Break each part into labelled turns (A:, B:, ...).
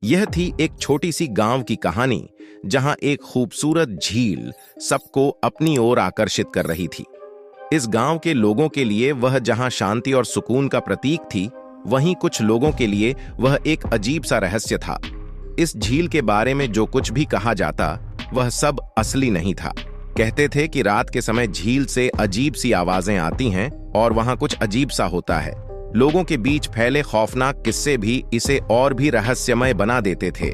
A: यह थी एक छोटी सी गांव की कहानी जहां एक खूबसूरत झील सबको अपनी ओर आकर्षित कर रही थी। इस गांव के लोगों के लिए वह जहां शांति और सुकून का प्रतीक थी, वहीं कुछ लोगों के लिए वह एक अजीब सा रहस्य था। इस झील के बारे में जो कुछ भी कहा जाता वह सब असली नहीं था। कहते थे कि रात के समय झील से अजीब सी आवाजें आती हैं और वहां कुछ अजीब सा होता है। लोगों के बीच फैले खौफनाक किस्से भी इसे और भी रहस्यमय बना देते थे।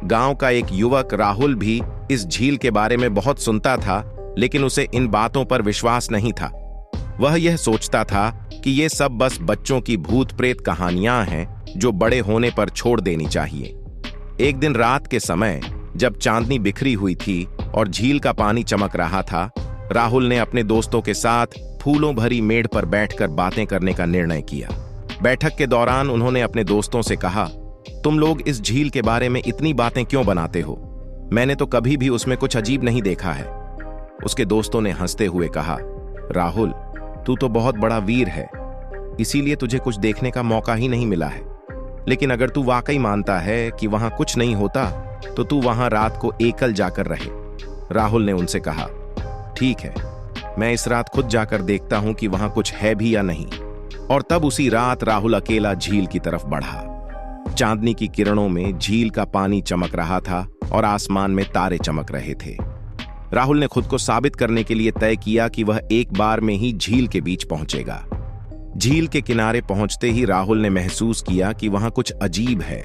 A: गांव का एक युवक राहुल भी इस झील के बारे में बहुत सुनता था, लेकिन उसे इन बातों पर विश्वास नहीं था। वह यह सोचता था कि ये सब बस बच्चों की भूत प्रेत कहानियां हैं जो बड़े होने पर छोड़ देनी चाहिए। एक दिन रात के समय जब चांदनी बिखरी हुई थी और झील का पानी चमक रहा था, राहुल ने अपने दोस्तों के साथ फूलों भरी मेड़ पर बैठकर बातें करने का निर्णय किया। बैठक के दौरान उन्होंने अपने दोस्तों से कहा, तुम लोग इस झील के बारे में इतनी बातें क्यों बनाते हो? मैंने तो कभी भी उसमें कुछ अजीब नहीं देखा है। उसके दोस्तों ने हंसते हुए कहा, राहुल, तू तो बहुत बड़ा वीर है, इसीलिए तुझे कुछ देखने का मौका ही नहीं मिला है। लेकिन अगर तू वाकई मानता है कि वहां कुछ नहीं होता, तो तू वहां रात को एकल जाकर रहे। राहुल ने उनसे कहा, ठीक है, मैं इस रात खुद जाकर देखता हूं कि वहां कुछ है भी या नहीं। और तब उसी रात राहुल अकेला झील की तरफ बढ़ा। चांदनी की किरणों में झील का पानी चमक रहा था और आसमान में तारे चमक रहे थे। राहुल ने खुद को साबित करने के लिए तय किया कि वह एक बार में ही झील के बीच पहुंचेगा। झील के किनारे पहुंचते ही राहुल ने महसूस किया कि वहां कुछ अजीब है।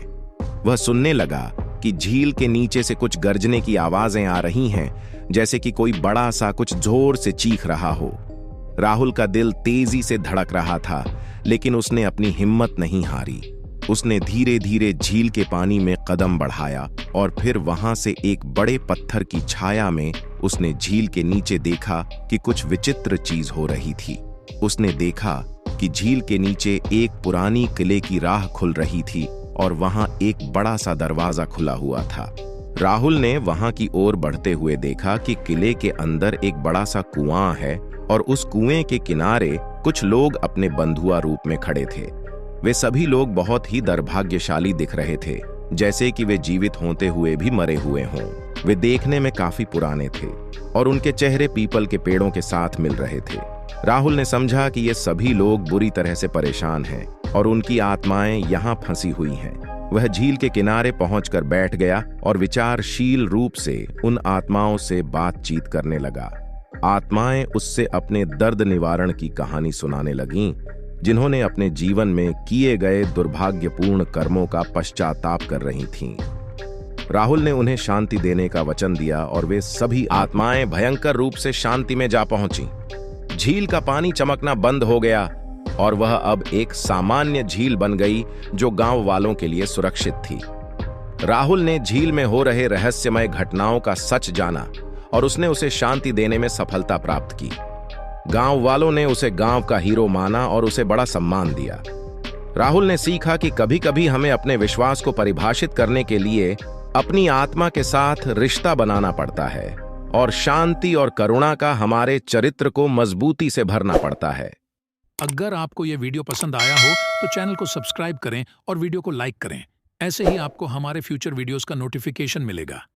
A: वह सुनने लगा कि झील के नीचे से कुछ गरजने की आवाजें आ रही हैं, जैसे कि कोई बड़ा सा कुछ जोर से चीख रहा हो। राहुल का दिल तेजी से धड़क रहा था, लेकिन उसने अपनी हिम्मत नहीं हारी। उसने धीरे धीरे झील के पानी में कदम बढ़ाया और फिर वहां से एक बड़े पत्थर की छाया में उसने झील के नीचे देखा कि कुछ विचित्र चीज हो रही थी। उसने देखा कि झील के नीचे एक पुरानी किले की राह खुल रही थी और वहां एक बड़ा सा दरवाजा खुला हुआ था। राहुल ने वहां की ओर बढ़ते हुए देखा कि किले के अंदर एक बड़ा सा कुआं है और उस कुएं के किनारे कुछ लोग अपने बंधुआ रूप में खड़े थे। वे सभी लोग बहुत ही दुर्भाग्यशाली दिख रहे थे, जैसे कि वे जीवित होते हुए भी मरे हुए हों। वे देखने में काफी पुराने थे और उनके चेहरे पीपल के पेड़ों के साथ मिल रहे थे। राहुल ने समझा कि ये सभी लोग बुरी तरह से परेशान हैं और उनकी आत्माएं यहाँ फंसी हुई हैं। वह झील के किनारे पहुंचकर बैठ गया और विचारशील रूप से उन आत्माओं से बातचीत करने लगा। आत्माएं उससे अपने दर्द निवारण की कहानी सुनाने लगीं, जिन्होंने अपने जीवन में किए गए दुर्भाग्यपूर्ण कर्मों का पश्चाताप कर रही थीं। राहुल ने उन्हें शांति देने का वचन दिया और वे सभी आत्माएं भयंकर रूप से शांति में जा पहुंची। झील का पानी चमकना बंद हो गया और वह अब एक सामान्य झील बन गई जो गांव वालों के लिए सुरक्षित थी। राहुल ने झील में हो रहे रहस्यमय घटनाओं का सच जाना और उसने उसे शांति देने में सफलता प्राप्त की। गांव वालों ने उसे गांव का हीरो माना और उसे बड़ा सम्मान दिया। राहुल ने सीखा कि कभी-कभी हमें अपने विश्वास को परिभाषित करने के लिए अपनी आत्मा के साथ रिश्ता बनाना पड़ता है और शांति और करुणा का हमारे चरित्र को मजबूती से भरना पड़ता है।
B: अगर आपको यह वीडियो पसंद आया हो तो चैनल को सब्सक्राइब करें और वीडियो को लाइक करें। ऐसे ही आपको हमारे फ्यूचर वीडियोस का नोटिफिकेशन मिलेगा।